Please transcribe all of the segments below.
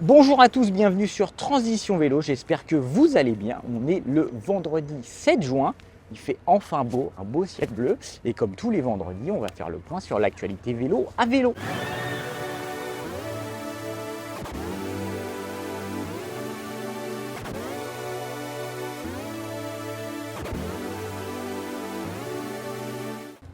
Bonjour à tous, bienvenue sur Transition Vélo, j'espère que vous allez bien. On est le vendredi 7 juin, il fait enfin beau, un beau ciel bleu. Et comme tous les vendredis, on va faire le point sur l'actualité vélo à vélo.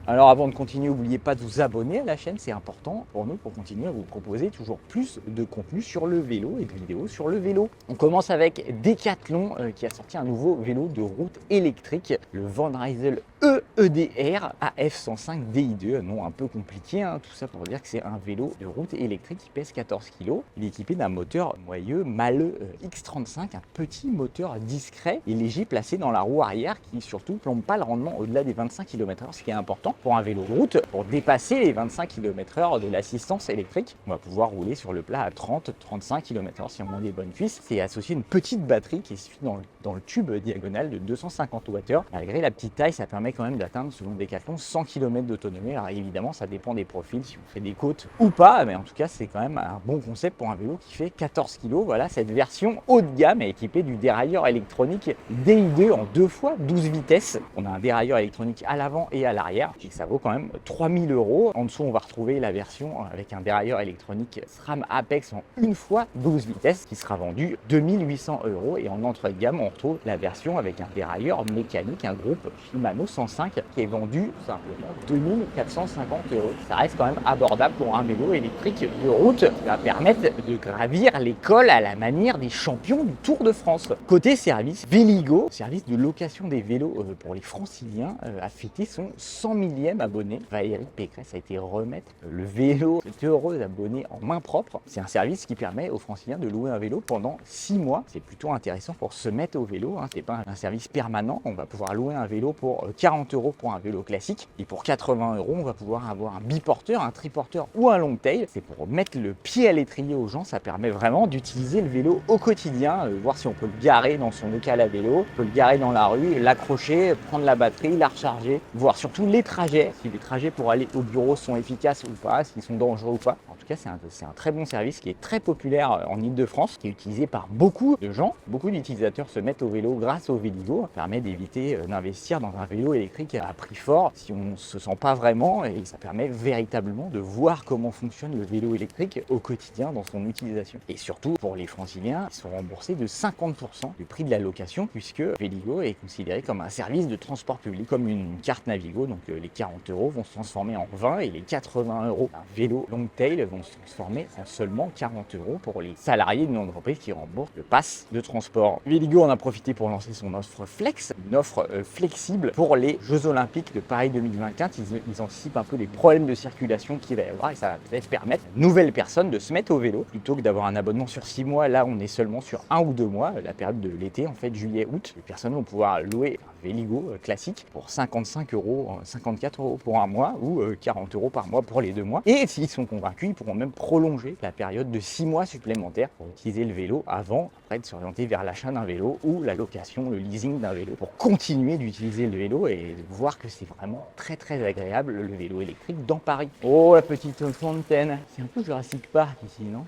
Alors avant de continuer, n'oubliez pas de vous abonner à la chaîne, c'est important pour nous pour continuer à vous proposer toujours plus de contenu sur le vélo et de vidéos sur le vélo. On commence avec Decathlon qui a sorti un nouveau vélo de route électrique, le Van Rysel EEDR AF105 DI2, un nom un peu compliqué, tout ça pour dire que c'est un vélo de route électrique qui pèse 14 kg. Il est équipé d'un moteur moyeu Mahle X35, un petit moteur discret et léger placé dans la roue arrière qui surtout ne plombe pas le rendement au-delà des 25 km/h, ce qui est important pour un vélo de route. Pour dépasser les 25 km/h de l'assistance électrique, on va pouvoir rouler sur le plat à 30-35 km/h si on a des bonnes cuisses. C'est associé à une petite batterie qui est suivie dans le tube diagonal de 250 Wh. Malgré la petite taille, ça permet quand même d'atteindre, selon Decathlon, 100 km d'autonomie. Alors évidemment, ça dépend des profils, si on fait des côtes ou pas, mais en tout cas, c'est quand même un bon concept pour un vélo qui fait 14 kg. Voilà, cette version haut de gamme est équipée du dérailleur électronique DI2 en 2 fois 12 vitesses. On a un dérailleur électronique à l'avant et à l'arrière, et ça vaut quand même 3000 €. En dessous, on va retrouver la version avec un dérailleur électronique SRAM Apex en 1 fois 12 vitesses qui sera vendue 2800 €. Et en entrée de gamme, on retrouve la version avec un dérailleur mécanique, un groupe Shimano 105 qui est vendu simplement 2450 €. Ça reste quand même abordable pour un vélo électrique de route qui va permettre de gravir les cols à la manière des champions du Tour de France. Côté service, Véligo, service de location des vélos pour les franciliens, a fêté son 100 millième abonné. Valérie Pécresse a été remettre le vélo, cette heureuse abonnée, en main propre. C'est un service qui permet aux franciliens de louer un vélo pendant 6 mois. C'est plutôt intéressant pour se mettre au vélo. C'est pas un service permanent. On va pouvoir louer un vélo pour 40 € pour un vélo classique. Et pour 80 €, on va pouvoir avoir un biporteur, un triporteur ou un long tail. C'est pour mettre le pied à l'étrier aux gens. Ça permet vraiment d'utiliser le vélo au quotidien, voir si on peut le garer dans son local à vélo, on peut le garer dans la rue, l'accrocher, prendre la batterie, la recharger, voir surtout les trajets, si les trajets pour aller au bureau sont efficaces ou pas, s'ils sont dangereux ou pas. En tout cas, c'est un très bon service qui est très populaire en Ile-de-France, qui est utilisé par beaucoup de gens. Beaucoup d'utilisateurs se mettent au vélo grâce au Véligo. Ça permet d'éviter d'investir dans un vélo électrique à prix fort si on ne se sent pas vraiment, et ça permet véritablement de voir comment fonctionne le vélo électrique au quotidien dans son utilisation. Et surtout, pour les franciliens, ils sont remboursés de 50% du prix de la location, puisque Véligo est considéré comme un service de transport public, comme une carte Navigo. Donc les 40 € vont se transformer en 20 et les 80 € d'un vélo long tail vont se transformer en seulement 40 € pour les salariés d'une entreprise qui rembourse le pass de transport. Véligo en a profité pour lancer son offre Flex, une offre flexible pour les Jeux Olympiques de Paris 2024. Ils anticipent un peu les problèmes de circulation qu'il va y avoir, et ça va peut-être permettre à de nouvelles personnes de se mettre au vélo plutôt que d'avoir un abonnement sur 6 mois. Là, on est seulement sur 1 ou 2 mois, la période de l'été, en fait, juillet-août. Les personnes vont pouvoir louer un Véligo classique pour 55 €, 54 € pour un mois ou 40 € par mois pour les 2 mois. Et s'ils sont convaincus, ils pourront même prolonger la période de 6 mois supplémentaires pour utiliser le vélo avant, après, de s'orienter vers l'achat d'un vélo ou la location, le leasing d'un vélo, pour continuer d'utiliser le vélo et voir que c'est vraiment très très agréable le vélo électrique dans Paris. Oh, la petite fontaine, c'est un peu Jurassic Park ici, non?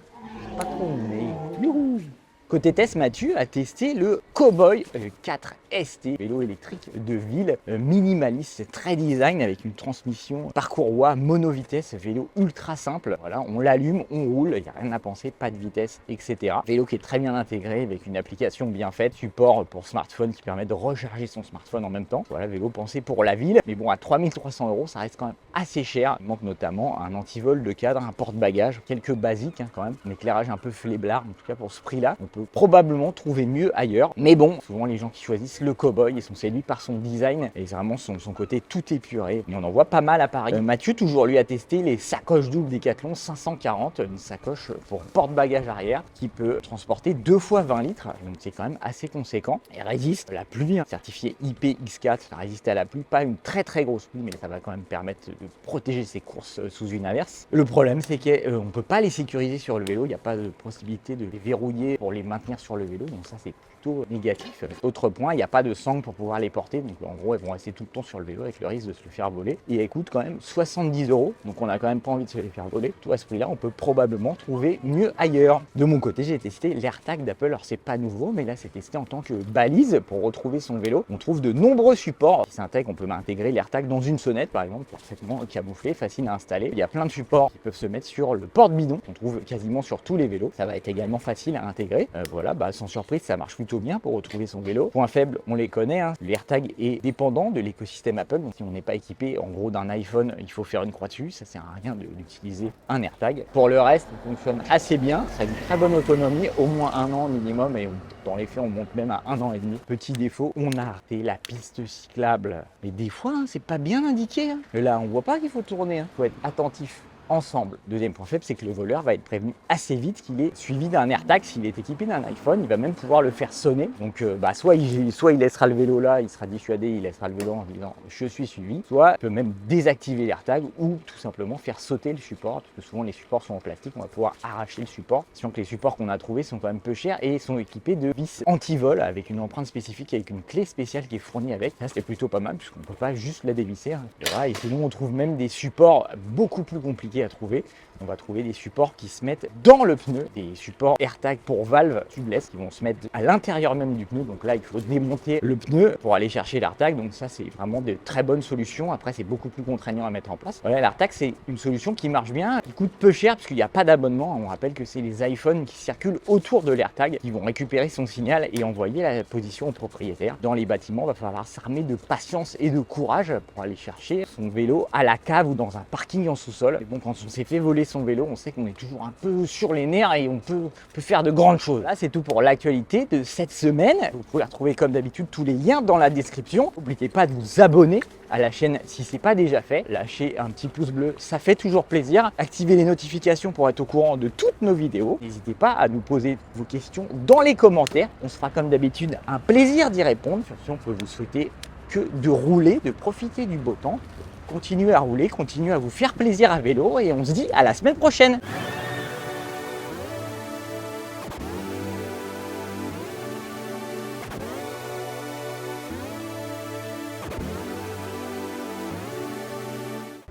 Pas trop mais youhou. Côté test, Mathieu a testé le Cowboy 4 ST, vélo électrique de ville minimaliste, très design avec une transmission parcours mono-vitesse, vélo ultra simple. Voilà, on l'allume, on roule, il n'y a rien à penser, pas de vitesse, etc. Vélo qui est très bien intégré avec une application bien faite, support pour smartphone qui permet de recharger son smartphone en même temps. Voilà, vélo pensé pour la ville, mais bon, à 3300 €, ça reste quand même assez cher. Il manque notamment un antivol de cadre, un porte-bagages, quelques basiques quand même, un éclairage un peu fléblard, en tout cas pour ce prix-là. On peut probablement trouver mieux ailleurs, mais bon, souvent les gens qui choisissent le Cowboy, ils sont séduits par son design et vraiment son côté tout épuré. Mais on en voit pas mal à Paris. Mathieu, toujours lui, a testé les sacoches doubles Decathlon 540, une sacoche pour porte-bagages arrière qui peut transporter 2 fois 20 litres, donc c'est quand même assez conséquent. Elle résiste à la pluie, certifié IPX4, ça résiste à la pluie, pas une très très grosse pluie, mais ça va quand même permettre de protéger ses courses sous une averse. Le problème, c'est qu'on ne peut pas les sécuriser sur le vélo, il n'y a pas de possibilité de les verrouiller pour les maintenir sur le vélo, donc ça c'est plutôt négatif. Autre point, il n'y a pas de sangle pour pouvoir les porter, donc en gros elles vont rester tout le temps sur le vélo avec le risque de se le faire voler. Et elles coûtent quand même 70 €, donc on n'a quand même pas envie de se les faire voler. Tout à ce prix-là, on peut probablement trouver mieux ailleurs. De mon côté, j'ai testé l'AirTag d'Apple. Alors c'est pas nouveau, mais là c'est testé en tant que balise pour retrouver son vélo. On trouve de nombreux supports qui s'intègrent. On peut intégrer l'AirTag dans une sonnette par exemple, parfaitement camouflé, facile à installer. Il y a plein de supports qui peuvent se mettre sur le porte-bidon, on trouve quasiment sur tous les vélos. Ça va être également facile à intégrer. Voilà, sans surprise, ça marche plutôt bien pour retrouver son vélo. Point faible, on les connaît, hein. L'AirTag est dépendant de l'écosystème Apple, donc si on n'est pas équipé en gros d'un iPhone, il faut faire une croix dessus. Ça sert à rien d'utiliser un AirTag. Pour le reste, il fonctionne assez bien. Ça a une très bonne autonomie, au moins 1 an minimum, et dans les faits, on monte même à 1 an et demi. Petit défaut, on a raté la piste cyclable. Mais des fois, hein, c'est pas bien indiqué. Hein. Et là, on voit pas qu'il faut tourner. Faut être attentif. Ensemble. Deuxième point faible, c'est que le voleur va être prévenu assez vite qu'il est suivi d'un AirTag. S'il est équipé d'un iPhone, il va même pouvoir le faire sonner. Donc soit il laissera le vélo là, il sera dissuadé, il laissera le vélo en disant je suis suivi, soit il peut même désactiver l'AirTag ou tout simplement faire sauter le support, parce que souvent les supports sont en plastique, on va pouvoir arracher le support. Sachant que les supports qu'on a trouvés sont quand même peu chers et sont équipés de vis anti-vol avec une empreinte spécifique, avec une clé spéciale qui est fournie avec. Ça c'est plutôt pas mal puisqu'on ne peut pas juste la dévisser. Hein. Et sinon on trouve même des supports beaucoup plus compliqués à trouver. On va trouver des supports qui se mettent dans le pneu, des supports AirTag pour valve tubeless qui vont se mettre à l'intérieur même du pneu. Donc là, il faut démonter le pneu pour aller chercher l'AirTag. Donc ça, c'est vraiment de très bonnes solutions. Après, c'est beaucoup plus contraignant à mettre en place. Voilà, l'AirTag, c'est une solution qui marche bien, qui coûte peu cher parce qu'il n'y a pas d'abonnement. On rappelle que c'est les iPhones qui circulent autour de l'AirTag qui vont récupérer son signal et envoyer la position au propriétaire. Dans les bâtiments, il va falloir s'armer de patience et de courage pour aller chercher son vélo à la cave ou dans un parking en sous-sol. Et bon, quand on s'est fait voler son vélo, on sait qu'on est toujours un peu sur les nerfs et on peut faire de grandes choses. Là, c'est tout pour l'actualité de cette semaine. Vous pouvez retrouver comme d'habitude tous les liens dans la description. N'oubliez pas de vous abonner à la chaîne si ce n'est pas déjà fait. Lâchez un petit pouce bleu, ça fait toujours plaisir. Activez les notifications pour être au courant de toutes nos vidéos. N'hésitez pas à nous poser vos questions dans les commentaires. On se fera comme d'habitude un plaisir d'y répondre. Sur ce, on peut vous souhaiter que de rouler, de profiter du beau temps. Continuez à rouler, continuez à vous faire plaisir à vélo et on se dit à la semaine prochaine.